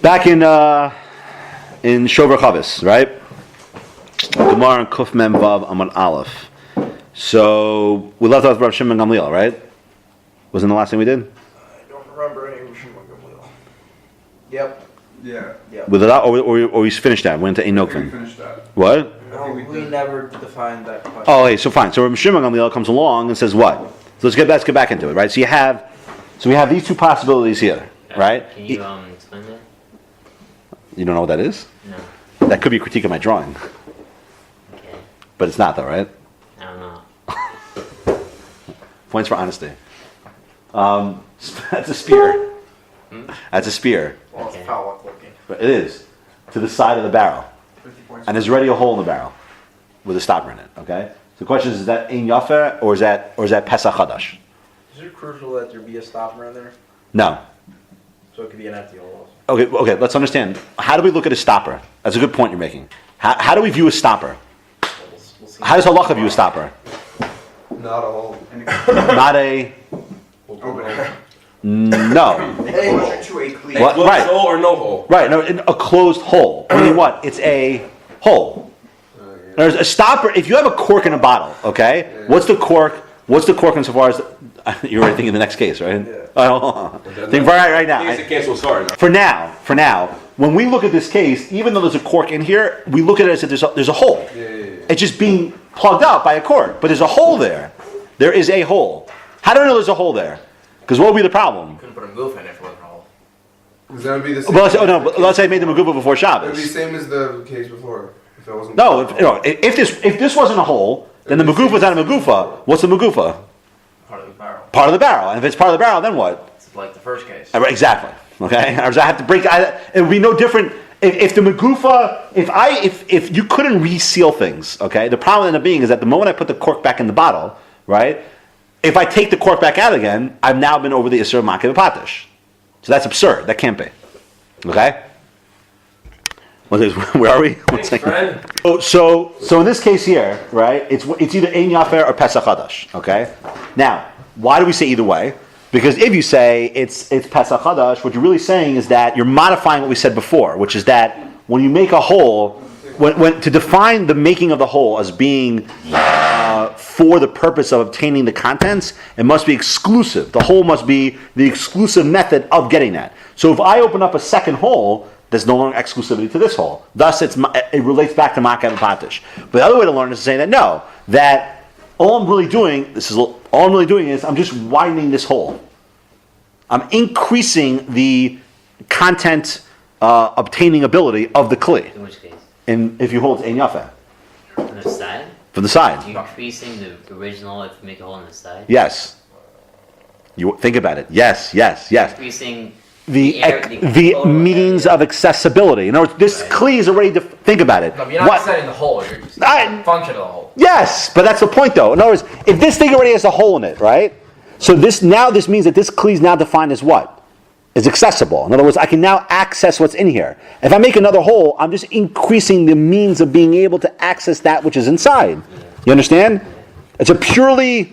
Back in Shover Chavis, right? Gemara and Kuf Mem Vav Amud Aleph. So we left off with Rav Shimon Gamliel, right? Wasn't the last thing we did? I don't remember any Rav Shimon Gamliel. Yep. Yeah. With it, or we finished that. Went to Einokvin. We finished that. What? No, we never defined that question. Oh, hey, so fine. So Rav Shimon Gamliel comes along and says what? So let's get back into it, right? So we have these two possibilities here, right? Can you explain that? You don't know what that is? No. That could be a critique of my drawing, Okay. but it's not, though, right? I don't know. Points for honesty. That's a spear. That's a spear. Well, it's Okay. foul looking. But it is to the side of the barrel, 50 points. and there's already a hole in the barrel with a stopper in it. Okay. So the question is that Ein Yafer or is that Pesach Chadash? Is it crucial that there be a stopper in there? No. So it could be an empty hole also. Okay. Let's understand. How do we look at a stopper? That's a good point you're making. How do we view a stopper? We'll see. How does halacha view a stopper? Not a hole. Not a Open. no. Closer to a cleat. What? Closed Right. hole or no hole? Right. No, a closed hole. Meaning what? It's a hole. There's a stopper. If you have a cork in a bottle, okay, what's the cork? What's the cork insofar as you're already thinking the next case, right? Yeah. Oh, think right now. Case it cancels hard. For now, when we look at this case, even though there's a cork in here, we look at it as if there's a hole. Yeah. It's just being plugged out by a cork, but there's a hole there. There is a hole. How do I know there's a hole there? Because what would be the problem? Couldn't put a goof in it if it wasn't a hole. Because that would be the same. But let's say I made them a gufa before It would be Shabbos. same as the case before. If it wasn't. No, if this wasn't a hole, then the magufa's not a magufa. What's the magufa? Part of the barrel. Part of the barrel. And if it's part of the barrel, then what? It's like the first case. Exactly. Okay. Or does I have to break? It would be no different if the magufa. If you couldn't reseal things, okay. The problem ended up being is that the moment I put the cork back in the bottle, right? If I take the cork back out again, I've now been over the isur makev patish. So that's absurd. That can't be. Okay. Where are we? One second. Friend. Oh, so in this case here, right? It's either Ein Yafer or Pesach Chadash. Okay. Now, why do we say either way? Because if you say it's Pesach Chadash, what you're really saying is that you're modifying what we said before, which is that when you make a hole, when to define the making of the hole as being for the purpose of obtaining the contents, it must be exclusive. The hole must be the exclusive method of getting that. So if I open up a second hole, there's no longer exclusivity to this hole. Thus, it relates back to Makav and Patish. But the other way to learn is to say that all I'm really doing is I'm just widening this hole. I'm increasing the content obtaining ability of the kli. In which case? And if you hold Ein Yafer On the side? from the side, You're increasing the original if you make a hole on the side? yes. You think about it. Yes. Increasing The total means area. of accessibility. In other words, this kli is already. Think about it. No, but you're not setting the hole. You're just I- function of the hole. Yes, but that's the point, though. In other words, if this thing already has a hole in it, right? So this means that this kli is now defined as what? Is accessible. In other words, I can now access what's in here. If I make another hole, I'm just increasing the means of being able to access that which is inside. You understand? It's a purely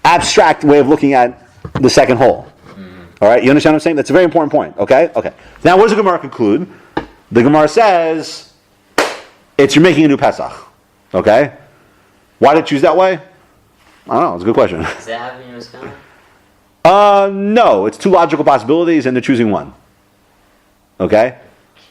abstract way of looking at the second hole. All right, you understand what I'm saying? That's a very important point. Okay. Now, what does the Gemara conclude? The Gemara says you're making a new Pesach. Okay. Why did it choose that way? I don't know. It's a good question. Does that happen in your Wisconsin? No, it's two logical possibilities, and they're choosing one. Okay.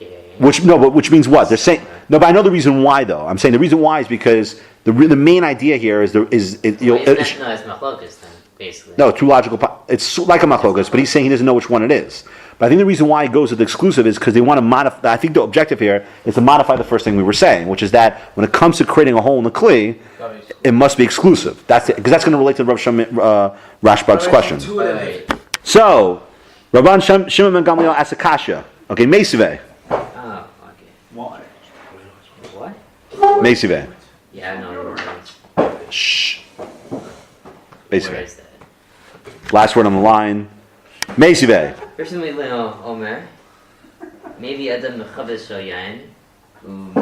Okay. Which means what? They're saying no, but I know the reason why, though. I'm saying the reason why is because the main idea here is No, it's machlokas then, basically. No, two logical. It's like a machlokas, but he's saying he doesn't know which one it is. But I think the reason why he goes with the exclusive is because they want to modify. I think the objective here is to modify the first thing we were saying, which is that when it comes to creating a hole in the kli, it must be exclusive. That's it, because that's going to relate to Rav Rashbag's question. Wait. So, Rabban Shimon ben Gamliel asks a kasha. Okay, Meisive. Oh, okay. Why? What? Meisive. Yeah, I know the word. Shh. Where Meisive. is that? Last word on the line. Meisive. Personally, Omer, maybe Adam Mechavis Shoyain,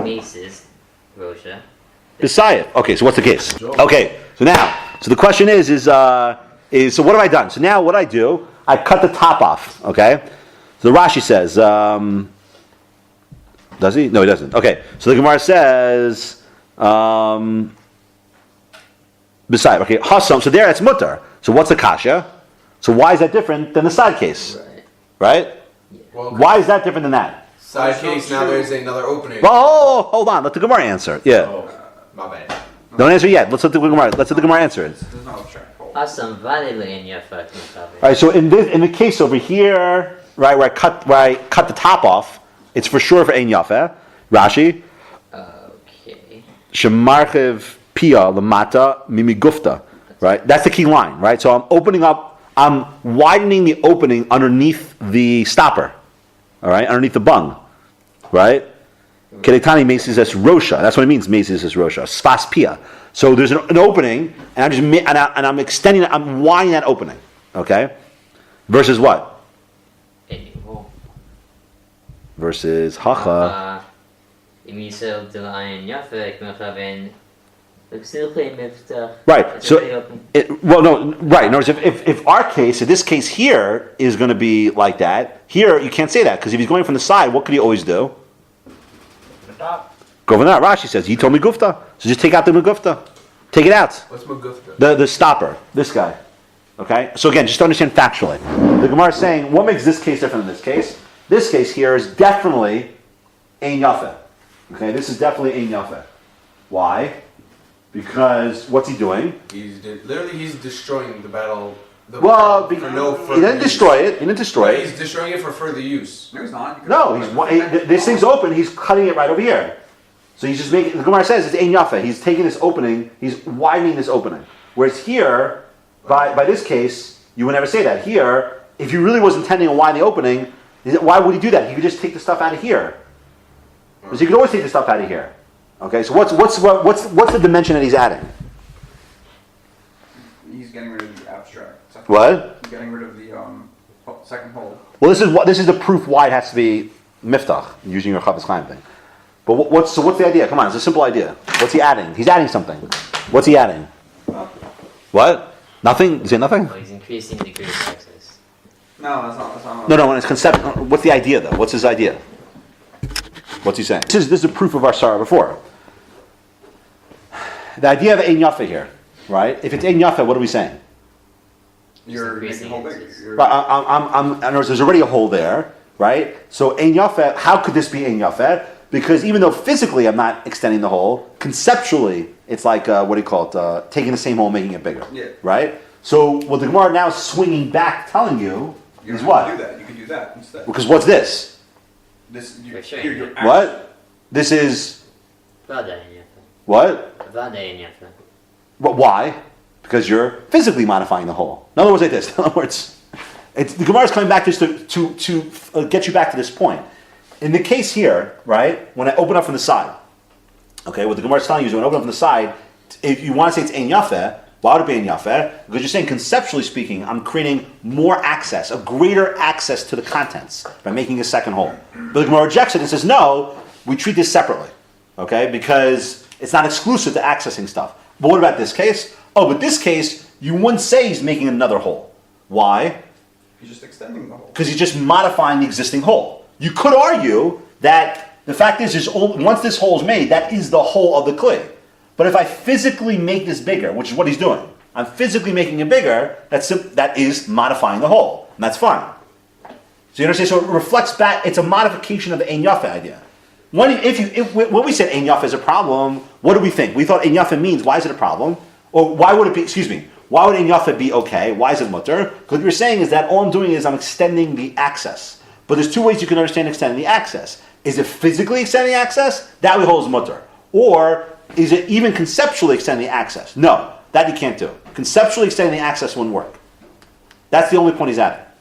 Maces, Rosha. B'sayif. Okay, so what's the case? Okay, so the question is so what have I done? So now what I do, I cut the top off. Okay, So the Rashi says, does he? No, he doesn't. Okay, so the Gemara says, beside, okay, Hassam, so there it's mutter. So what's the kasha? So why is that different than the side case? Right? Well, Why is that different than that? side case, now there's another opening. Oh, hold on, let the Gemara answer. Yeah. My bad. Don't answer yet. Let's let the Gemara answer it. There's no abstract hole. Asam vale le'en yafa k'mechaber. All right, so in the case over here, right, where I cut the top off, it's for sure for ein yafeh. Rashi, Okay. shemarchiv pia lamata mimigufta. Right, that's the key line. Right, so I'm widening the opening underneath the stopper. All right, underneath the bung. Right. Keretani mesis es rosha. That's what it means. Mesis es rosha. Sfas pia. So there's an opening, and I'm extending it. I'm widening that opening. Okay. Versus what? Anymore. Versus hacha. Im yisrael d'la'ayin yafa k'mechaber. L'ksilchei miftach. Right. It's So, already open. right. In other words, if our case, if this case here is going to be like that, here you can't say that because if he's going from the side, what could he always do? Go from that. Rashi says he told me gufta, so just take out the megufta, take it out. What's Magufta? The stopper, this guy. Okay. So again, just to understand factually, the Gemara is saying what makes this case different than this case. This case here is definitely ein yafeh. Okay, this is definitely ein yafeh. Why? Because what's he doing? He's destroying the battle. He further didn't use. destroy it. He didn't destroy it. He's destroying it for further use. No, he's not. No, this thing's open. He's cutting it right over here. So he's just making. The Gemara says it's ein yafeh. He's taking this opening. He's widening this opening. Whereas here, by this case, you would never say that. Here, if he really was intending to widen the opening, why would he do that? He could just take the stuff out of here. Because he could always take the stuff out of here. Okay. So what's the dimension that he's adding? He's getting rid of the abstract. What? He's getting rid of the second hole. Well, this is the proof why it has to be miftach using your Chavis Chaim thing. But what's the idea? Come on, it's a simple idea. What's he adding? He's adding something. What's he adding? What? Nothing? You say nothing? Oh, he's increasing the degree of access. No, that's not. No. When it's concept, what's the idea though? What's his idea? What's he saying? This is a proof of our Sarah before. The idea of ein yafeh here, right? If it's ein yafeh, what are we saying? You're making increasing a hole it. bigger. You're- In other words, there's already a hole there, right? So ein yafeh, how could this be ein yafeh? Because even though physically I'm not extending the hole, conceptually it's like taking the same hole, making it bigger, Yeah. right? So what the Gemara now is swinging back, telling you You is don't what? have to do that. You could do that instead. Because what's this? This For sure. you're What? This is Vada ein yafa. what? Vada ein yafa. Why? Because you're physically modifying the hole. In other words, like this. In other words, the Gemara is coming back just to get you back to this point. In the case here, right, when I open up from the side, okay, what the Gemara is telling you is when I open up from the side, if you want to say it's ein yafeh, why would it be ein yafeh? Because you're saying, conceptually speaking, I'm creating more access, a greater access to the contents by making a second hole. But the Gemara rejects it and says, no, we treat this separately, okay, because it's not exclusive to accessing stuff. But what about this case? Oh, but this case, you wouldn't say he's making another hole. Why? He's just extending the hole. Because he's just modifying the existing hole. You could argue that the fact is once this hole is made, that is the hole of the kli. But if I physically make this bigger, which is what he's doing, I'm physically making it bigger, that is modifying the hole. And that's fine. So you understand? So it reflects back, it's a modification of the ein yafeh idea. When we said ein yafeh is a problem, what do we think? We thought ein yafeh means, why is it a problem? Or why would it be, why would ein yafeh be okay? Why is it mutter? Because what you're saying is that all I'm doing is I'm extending the access. But there's two ways you can understand extending the access. Is it physically extending access? That we hold as mutter. Or is it even conceptually extending the access? No, that you can't do. Conceptually extending the access wouldn't work. That's the only point he's at.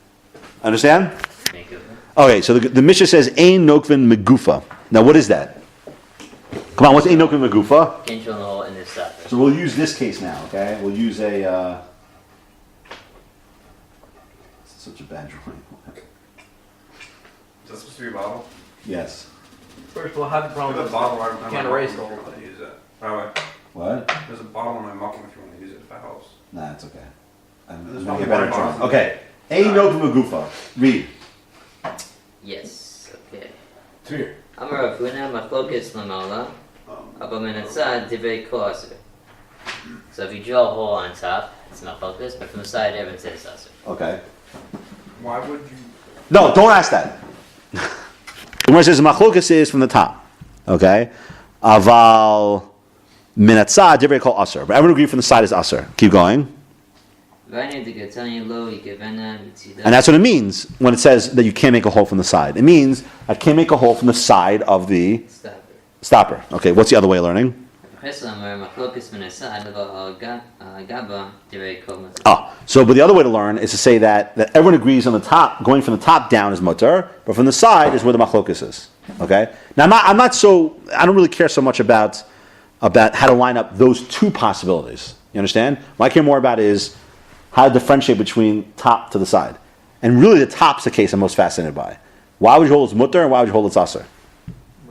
Understand? Make it. Okay, so the Mishnah says, Ein Nokvin Megufa. Now what is that? Come on, what's Ein Nokvin Megufa? Pinch on the hole in the stopper. So we'll use this case now, okay? We'll use a... such a bad drawing. Is that supposed to be a bottle? Yes. First of all, how the There's problem a is bottle right can't erase the whole I thing. use it. By the way, What? there's a bottle in my muffin if you want to use it, if it helps. Nah, it's okay. I'm There's gonna get one better more drawing. box. Okay. Ein Nokvin Megufa. Read. Yes. Okay. Three. Amar Rav Huna machlokas lamala, aber minatzad divrei kol aser. So if you drill a hole on top, it's machlokas, but from the side, everyone says it's aser. Okay. Why would you? No, don't ask that. The Gemara says machlokas is from the top. Okay. Aval minatzad divrei kol aser. But everyone agree from the side is aser. Keep going. And that's what it means when it says that you can't make a hole from the side. It means I can't make a hole from the side of the stopper. Okay, what's the other way of learning? So but the other way to learn is to say that everyone agrees on the top, going from the top down is mutter, but from the side is where the machlokas is. Okay? Now I don't really care so much about how to line up those two possibilities. You understand? What I care more about is how to differentiate between top to the side. And really the top's the case I'm most fascinated by. Why would you hold it's mutter and why would you hold it's aser?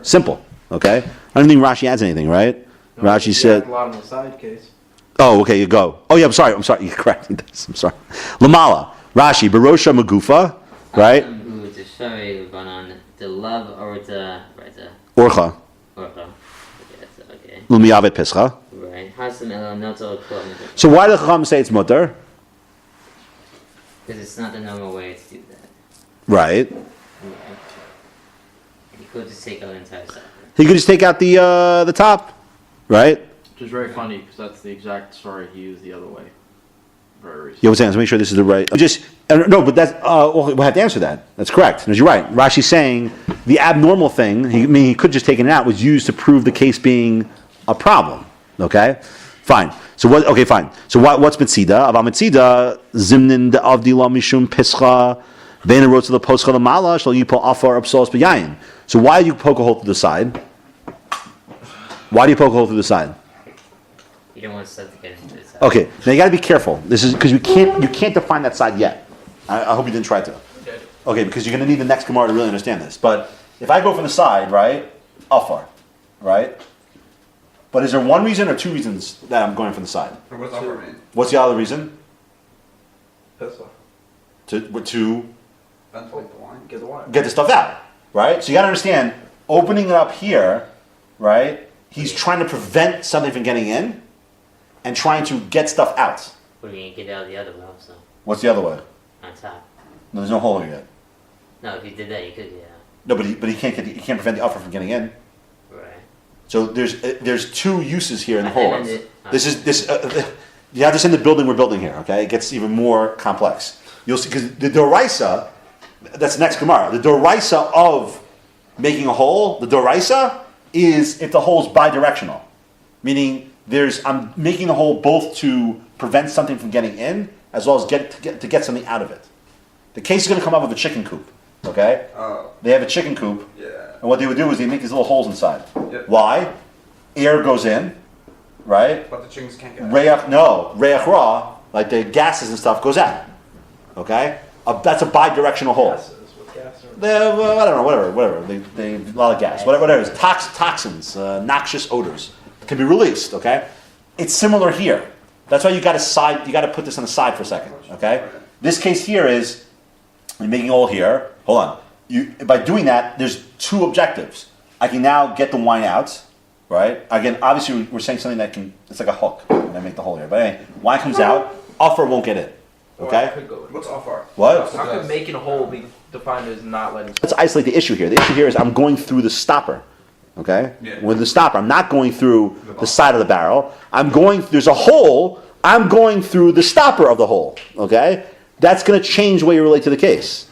Simple, okay? I don't think Rashi adds anything, right? No, Rashi said... a lot on the side case. Oh, okay, you go. Oh yeah, I'm sorry, you're correct. I'm sorry. Lamala, Rashi, Barosha Magufa, right? Orcha. Lumiyavet Pescha. Right. So why do the Chacham say it's mutter? Because it's not the normal way to do that. Right. You could just take out the entire side. He could just take out the top, right? Which is very funny because that's the exact story he used the other way. Very recently. Yeah, what's that? Let's make sure this is the right. No, but that's we'll have to answer that. That's correct. Because you're right. Rashi's saying the abnormal thing. He could just taken it out was used to prove the case being a problem. Okay, fine. So what? Okay, fine. So what's mitzida? About mitzida, zimnin avdila mishum pischa, vein wrote to the poscha lamala shall you put afar upsolos b'yayin. So why do you poke a hole through the side? Why do you poke a hole through the side? You don't want stuff to get into the side. Okay, now you got to be careful. This is because you can't define that side yet. I hope you didn't try to. Okay, because you're going to need the next Gemara to really understand this. But if I go from the side, right, afar, right. But is there one reason or two reasons that I'm going from the side? What does upper mean? What's the other reason? Pesach. To Ventilate the line. Get the wine. get the stuff out, right? So you got to understand, opening it up here, right? He's trying to prevent something from getting in, and trying to get stuff out. What are you going to get out of the other way also? What's the other way? On top. No, there's no hole here yet. No, if you did that, you could, yeah. No, but he can't prevent the upper from getting in. Right. So there's two uses here in the I hole. amended- You have this in the building we're building here. Okay, it gets even more complex. You'll see because the doraisa, that's the next Gemara. The doraisa of making a hole, the doraisa is if the hole's bidirectional, meaning I'm making the hole both to prevent something from getting in as well as to get something out of it. The case is going to come up with a chicken coop. Okay, Oh, they have a chicken coop. yeah. And what they would do is they make these little holes inside. Yep. Why? Air goes in, right? But the chickens can't get out. Reach ra, like the gases and stuff goes out. Okay? That's a bi-directional hole. Gases with gas or I don't know, whatever. They a lot of gas. Whatever it is. Toxins, noxious odors can be released, okay? It's similar here. That's why you gotta put this on the side for a second. Okay? This case here is you're making a hole here. Hold on. By doing that, there's two objectives. I can now get the wine out, right? Again, obviously we're saying something it's like a hook when I make the hole here. But anyway, wine comes out, offer won't get in. Okay? could go with. What's off our? What? How could making a hole be defined as not letting? Let's isolate the issue here. The issue here is I'm going through the stopper. Okay? Yeah. With the stopper. I'm not going through the side of the barrel. There's a hole, I'm going through the stopper of the hole. Okay? That's going to change the way you relate to the case.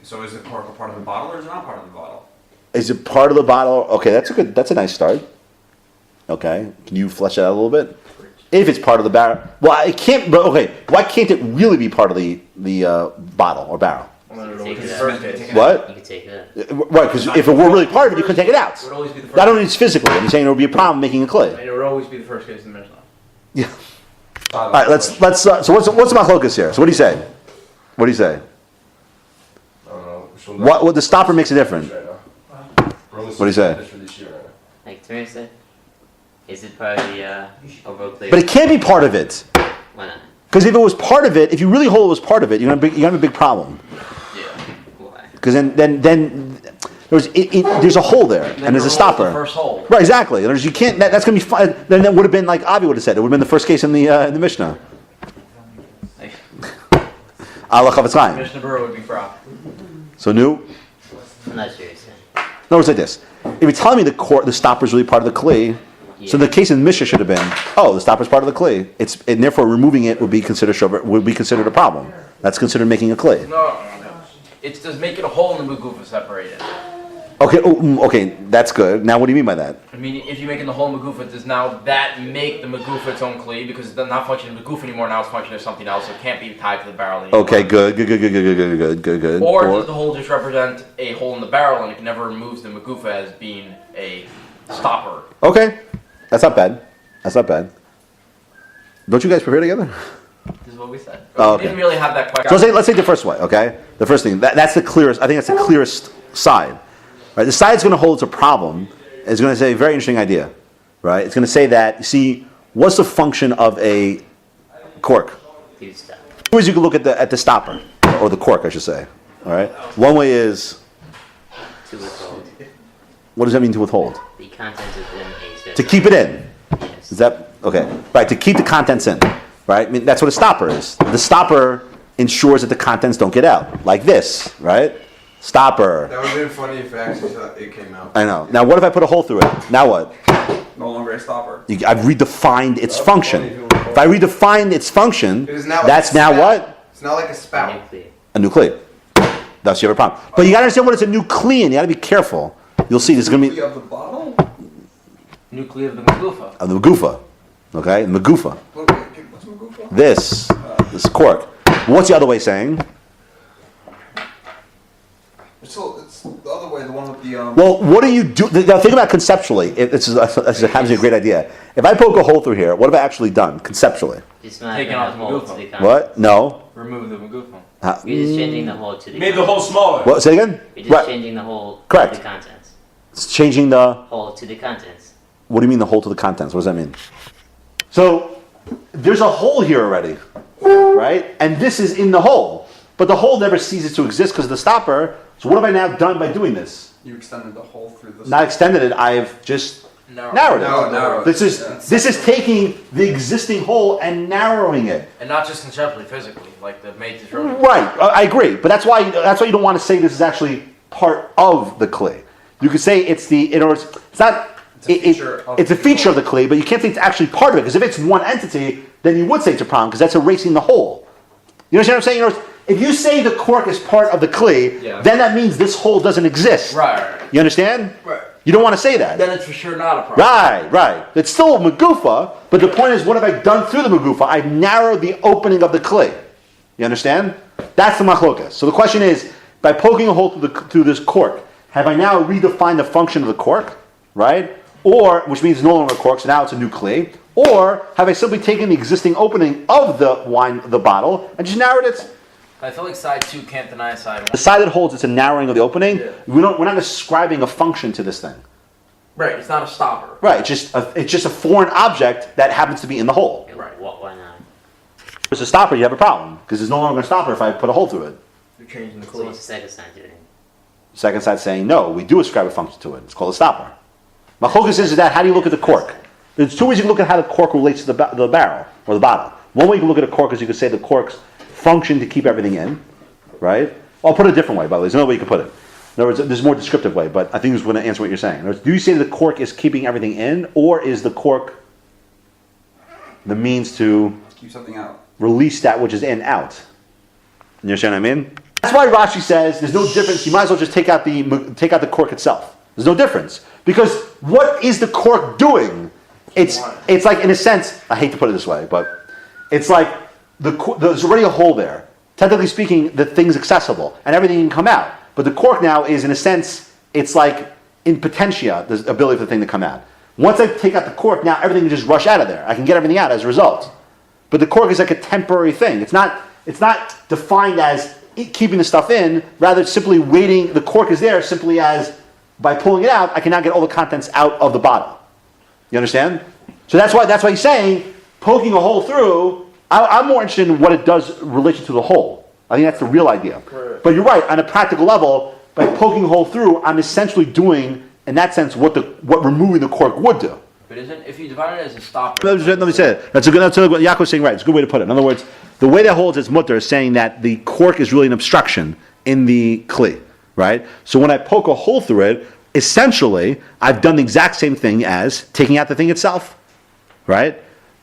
So is it part of the bottle or is it not part of the bottle? Is it part of the bottle? Okay, that's a nice start. Okay, can you flesh it out a little bit? If it's part of the barrel, well, it can't. But okay, why can't it really be part of the bottle or barrel? Well, then it would Take always be it the out. first case. What? You could take that. Right, because if it were really part of it, you couldn't take it out. It would always be the first. I don't mean it's physically. I'm saying there would be a problem making a clay. And it would always be the first case in the Mishnah. Yeah. All right, let's. So what's my focus here? So what do you say? What do you say? What the stopper makes it different? What do you say? Like Tamir said, is it part of the overall clear? But it can't be part of it. Why not? Because if it was part of it, if you really hold it was part of it, you're gonna have a big problem. Yeah. Why? because then there's a hole there, and there's a stopper. The first hole. Right, exactly. And you can't. That's going to be fine. Then that would have been like Avi would have said. It would have been the first case in the Mishnah. Allah Chavetz Chaim. Mishnah Berurah would be proud. So new. I'm not sure you're saying. No, it's like this. If you're telling me the stopper is really part of the kli, so the case in Mishnah should have been, the stopper is part of the kli. And therefore removing it would be considered a problem. That's considered making a kli. No. It's just making a hole in the Magufa separated. Okay, that's good. Now what do you mean by that? I mean, if you're making the hole in Magufa, does now that make the Magufa its own Kli? Because it's not functioning as Magufa anymore, now it's functioning as something else, so it can't be tied to the barrel anymore. Okay, good. Or does the hole just represent a hole in the barrel and it never removes the Magufa as being a stopper? Okay, that's not bad. Don't you guys prepare together? This is what we said. Oh, We okay. didn't really have that question. So let's take the first way, okay? The first thing, that's the clearest, I think that's the clearest side. Right? The side that's going to hold it's a problem is going to say a very interesting idea, right? It's going to say that, you see, what's the function of a cork? Dude, stop. Two ways you can look at the stopper, or the cork, I should say, all right? One way is, To withhold what does that mean to withhold? the contents within a specific. To keep it in. Yes. Is that, okay, right, to keep the contents in, right? I mean, that's what a stopper is. The stopper ensures that the contents don't get out, like this, right? Stopper. That would have been funny if it came out. I know. Now, what if I put a hole through it? Now what? No longer a stopper. I've redefined its function. If I redefine its function, It is now like that's a now spout. what? It's not like a spout. Nuclear. A new kli. Thus you have a problem. But you gotta understand what it's a new kli in. You gotta be careful. You'll see there's gonna be Of the bottle? Nuclear of the Magufa. the magufa. Okay? The magufa. What's Magufa? This cork. What's the other way saying? So it's the other way, the one with the Well, what do you do? Now think about conceptually. This is happens to be a great idea. If I poke a hole through here, what have I actually done conceptually? Just not Taking having out a the hole Magufa. to the contents. What? No. Remove the Magufa. You're just changing the hole to the Made the contents. hole smaller. What? Say again? You're just Right. changing the hole Correct. to the contents. It's changing the. Hole to the contents. What do you mean the hole to the contents? What does that mean? So there's a hole here already, right? And this is in the hole, but the hole never ceases to exist because of the stopper. So what have I now done by doing this? You extended the hole through the Not extended it. I've just narrowed it. No. This is taking the existing hole and narrowing it. And not just conceptually, physically, like the mate is really. Right, I agree, but that's why you don't want to say this is actually part of the kli. You could say it's not. It's a feature of the kli, but you can't say it's actually part of it because if it's one entity, then you would say it's a problem because that's erasing the whole. You understand what I'm saying? In other words, if you say the cork is part of the kli, Yeah. then that means this hole doesn't exist. Right. You understand? Right. You don't want to say that. Then it's for sure not a problem. Right. It's still a magufa, but the point is, what have I done through the magufa? I've narrowed the opening of the kli. You understand? That's the machlokas. So the question is, by poking a hole through this cork, have I now redefined the function of the cork, right? Or, which means no longer a cork, so now it's a new kli. Or have I simply taken the existing opening of the bottle, and just narrowed it? I feel like side 2 can't deny side 1. The side that holds, it's a narrowing of the opening. Yeah. We're not ascribing a function to this thing. Right, it's not a stopper. Right, it's just a foreign object that happens to be in the hole. Yeah, why not? If it's a stopper, you have a problem because there's no longer a stopper if I put a hole through it. You're changing the So clue. what's the second side doing? Second side saying no, we do ascribe a function to it. It's called a stopper. Machlokas is that how do you look at the cork? There's two ways you can look at how the cork relates to the barrel or the bottle. One way you can look at a cork is you could say the cork's function to keep everything in, right? I'll put it a different way, by the way. There's another way you can put it. In other words, there's a more descriptive way, but I think this is going to answer what you're saying. In other words, do you say the cork is keeping everything in, or is the cork the means to Keep something out. release that which is in out? You understand what I mean? That's why Rashi says there's no difference. You might as well just take out the cork itself. There's no difference because what is the cork doing? It's like, in a sense, I hate to put it this way, but it's like there's already a hole there. Technically speaking, the thing's accessible and everything can come out. But the cork now is, in a sense, it's like in potentia, the ability for the thing to come out. Once I take out the cork, now everything can just rush out of there. I can get everything out as a result. But the cork is like a temporary thing. It's not defined as keeping the stuff in. Rather, it's simply waiting. The cork is there simply as by pulling it out, I can now get all the contents out of the bottle. You understand? So that's why he's saying poking a hole through. I'm more interested in what it does in relation to the hole. I think that's the real idea. Correct. But you're right. On a practical level, by poking a hole through, I'm essentially doing, in that sense, what removing the cork would do. But isn't if you divide it as a stopper? Let me say it. That's what Yaakov's saying, right. It's a good way to put it. In other words, the way that holds its mutter is saying that the cork is really an obstruction in the kli, right? So when I poke a hole through it, essentially, I've done the exact same thing as taking out the thing itself, right?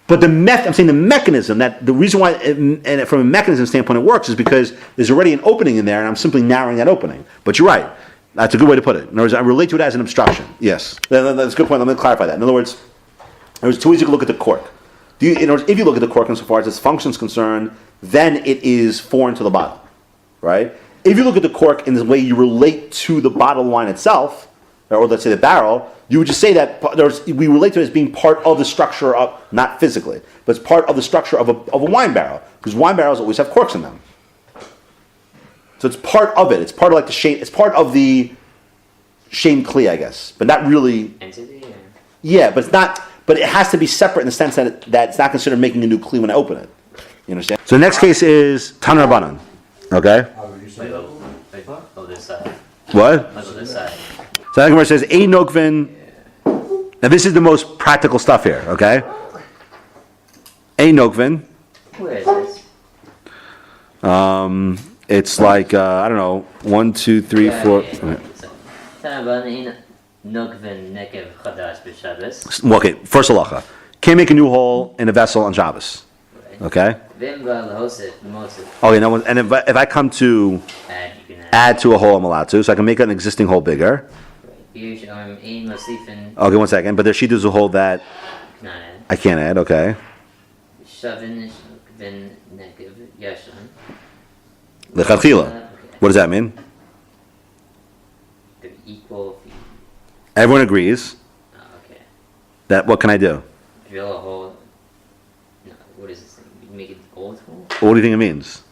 But I'm saying the mechanism, that the reason why, and from a mechanism standpoint it works is because there's already an opening in there and I'm simply narrowing that opening. But you're right. That's a good way to put it. In other words, I relate to it as an obstruction. Yes. That's a good point. Let me clarify that. In other words, there's two ways you can look at the cork. In other words, if you look at the cork insofar as its function is concerned, then it is foreign to the bottle, right? If you look at the cork in the way you relate to the bottle wine itself, or let's say the barrel, you would just say that we relate to it as being part of the structure of, not physically, but it's part of the structure of a wine barrel, because wine barrels always have corks in them. So it's part of it. It's part of like the shame. It's part of the shame kli, I guess, but not really. Entity? Or? Yeah, but it's not. But it has to be separate in the sense that it's not considered making a new kli when I open it. You understand? So the next case is Taner Rabbanan. Okay. Wait, oh, this side. What? Look at this side. So the Gemara says, "Ein nokvin." Now this is the most practical stuff here. Okay. Ein nokvin. Where is this? It's like I don't know, 1, 2, 3, 4. Okay, first halacha. Can't make a new hole in a vessel on Shabbos. Okay. Okay. Now, and if I come to add to a hole, I'm allowed to, so I can make an existing hole bigger. Okay, 1 second. But there she does a hole that I can't add. Okay. Lechatchila. What does that mean? They're equal. Everyone agrees. Okay. That what can I do? Drill a hole. No, what is this thing? You make it old hole? What do you think it means?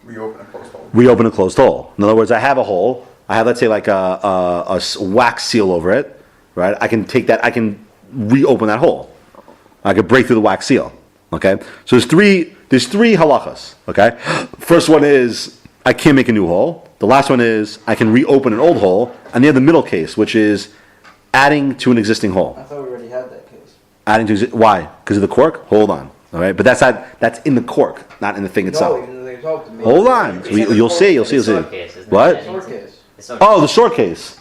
Reopen a closed hole. Reopen a closed hole. In other words, I have a hole. I have, let's say, like a wax seal over it, right? I can take that. I can reopen that hole. I could break through the wax seal. Okay. So there's three halachas. Okay. First one is I can't make a new hole. The last one is I can reopen an old hole, and they have the middle case, which is adding to an existing hole. I thought we already had that case. Adding to why? Because of the cork? Hold on. All right, but that's in the cork, not in the thing itself. No, even though they talked to me. Hold on. You'll see. You'll see. Sword case, isn't What? it? Sword case. Oh, the sword case.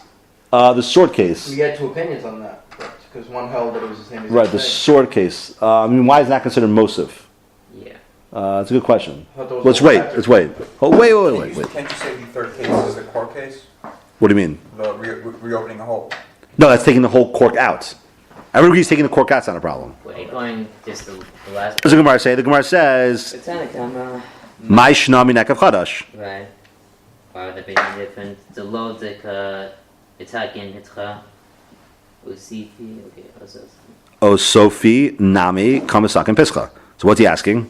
The sword We case. had two opinions on that, because one held that it was the same as Right, the sword case. I mean, why is that considered mosif? Yeah. That's a good question. I thought those Let's were wait. factors. Let's wait. Oh, wait. Can't you say the third case is the core case? What do you mean? The reopening a hole. No, that's taking the whole cork out. Everybody agrees taking the cork out's not a problem. Wait, going just the last. What does the Gemara say? The Gemara says, It's on a camera. "My shnami nekav chadash." Right. Why would that be any different? The low Italian hitcha. Usifi. Okay, what's this? O Sophie nami kamasak and pischa. So what's he asking?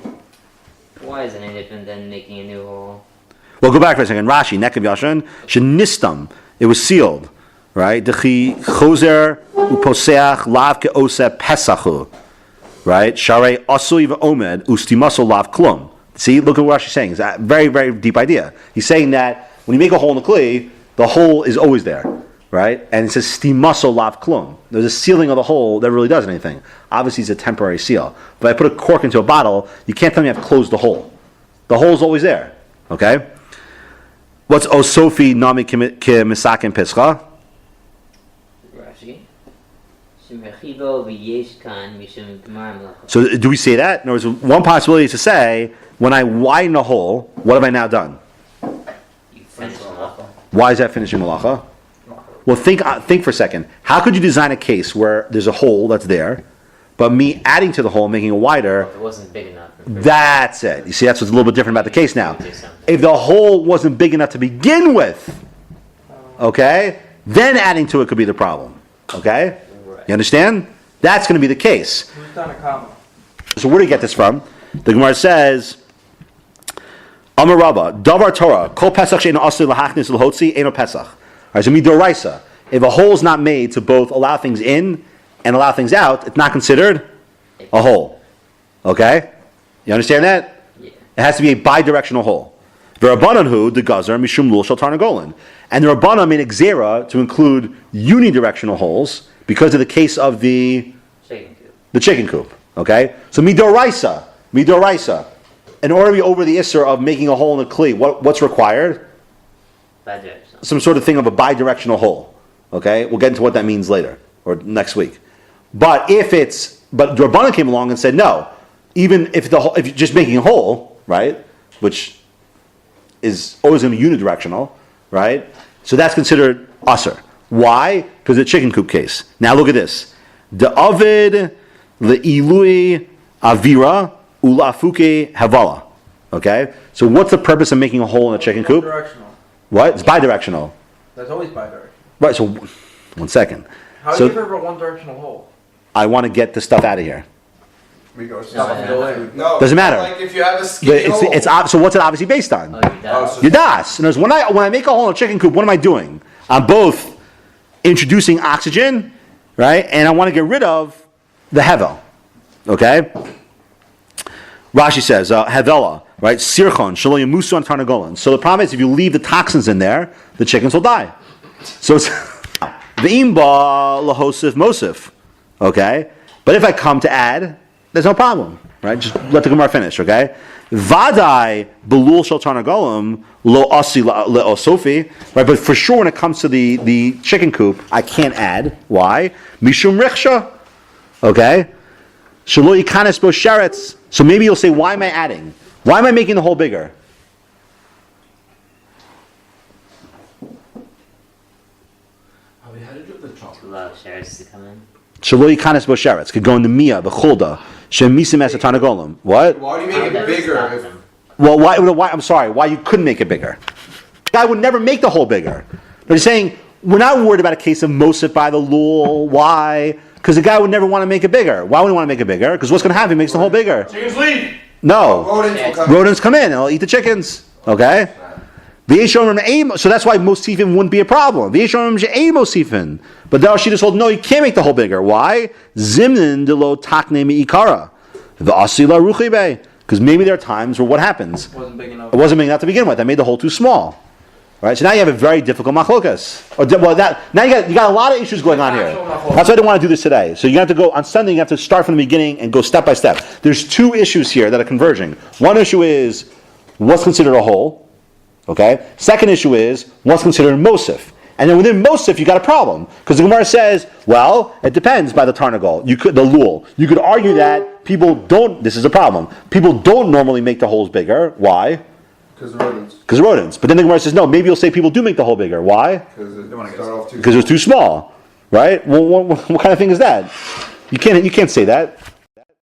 Why is it any different than making a new hole? Well, go back for a second. Rashi nekav yashan shenistam. It was sealed, right? Dechi chozer uposeach lav keose pesachu, right? Sharei asui v'omed ustimaso lav klum. See, look at what Rashi's saying. It's a very, very deep idea. He's saying that when you make a hole in the kli, the hole is always there, right? And it says stimaso lav klum. There's a sealing of the hole that really does anything. Obviously, it's a temporary seal. But I put a cork into a bottle, you can't tell me I've closed the hole. The hole's always there, okay? What's osofi nami kemisak and pischa? Rashi. Shemechibo v'yesh kan mishum gemar melacha. So do we say that? In other words, one possibility is to say, when I widen a hole, what have I now done? You finish melacha. Why is that finishing malacha? Well, think for a second. How could you design a case where there's a hole that's there, but me adding to the hole, making it wider, It wasn't big enough. that's it. You see, that's what's a little bit different about the case now. If the hole wasn't big enough to begin with, okay, then adding to it could be the problem. Okay? Right. You understand? That's going to be the case. Who's done a comma? So where do you get this from? The Gemara says, Amar Rabba, Davar Torah, Kol Pesach she'eino asli lahachnis l'hotzi, eino Pesach. All right, so midoraisa, if a hole is not made to both allow things in and allow things out, it's not considered a hole. Okay? You understand that? Yeah. It has to be a bi-directional hole. If V'Rabbanan hu the gazer mishum lul shel tarnagolin, and the Rabbanan made a gzera to include unidirectional holes because of the case of the chicken coop. Okay, so midoraisa. In order to be over the isser of making a hole in a kli, what's required? Bidirectional. Some sort of thing of a bidirectional hole. Okay, we'll get into what that means later or next week. But the Rabbanan came along and said no. Even if if you're just making a hole, right, which is always going to be unidirectional, right? So that's considered usher. Why? Because of the chicken coop case. Now look at this. The avid le'ilui avira ulafuke havala. Okay? So what's the purpose of making a hole in a chicken coop? Directional. What? It's bidirectional. That's always bidirectional. Right, so one second. How So- do you ever one directional hole? I want to get the stuff out of here. We go. No. Doesn't matter. Like if you have a But skinny hole. so what's it obviously based on? Oh, you Oh, die. so- Yadas. In other words, when I make a hole in a chicken coop, what am I doing? I'm both introducing oxygen, right, and I want to get rid of the hevel. Okay. Rashi says hevela, right? Sirchon shelo yamusu on tarnagolin. So the problem is, if you leave the toxins in there, the chickens will die. So it's ve'imba lahosif mosif. Okay. But if I come to add, there's no problem, right? Just let the Gemara finish, okay? Vadai belul shel tarnagolim lo asi leosofi, right? But for sure, when it comes to the chicken coop, I can't add. Why? Mishum riksha, okay? Shelo ikanes bo sheretz. So maybe you'll say, why am I adding? Why am I making the hole bigger? To allow shards to come in. Shelo ikanes bo sheretz could go in the mia, the chulda, shem misim es tarnagolim. What? Why do you I'll make it never bigger? stop If, them. Well, why? I'm sorry. Why you couldn't make it bigger? The guy would never make the hole bigger. But he's saying we're not worried about a case of Mosif by the lul. Why? Because the guy would never want to make it bigger. Why would he want to make it bigger? Because what's going to happen? He makes the hole bigger. Chickens leave. No, rodents will come. rodents come in and they'll eat the chickens. Okay. So that's why Mosifin wouldn't be a problem. But the Rashi just told no, you can't make the hole bigger. Why? Zimnin de lo takne mi ikara. The asila ruchibe. Because maybe there are times where what happens? It wasn't big enough. It wasn't big enough to begin with. I made the hole too small. Right? So now you have a very difficult machlokas. Now you got a lot of issues going on here. That's why I didn't want to do this today. So you have to go, on Sunday, you have to start from the beginning and go step by step. There's two issues here that are converging. One issue is what's considered a hole. Okay? Second issue is what's considered Mosif. And then within Mosif, you got a problem. Because the Gemara says, well, it depends by the Tarnagol. The lul. You could argue that people don't, this is a problem, people don't normally make the holes bigger. Why? Because of rodents. Because of rodents. But then the Gemara says, no, maybe you'll say people do make the hole bigger. Why? Because it start off too. Because it was too small. Right? Well, what kind of thing is that? You can't say that.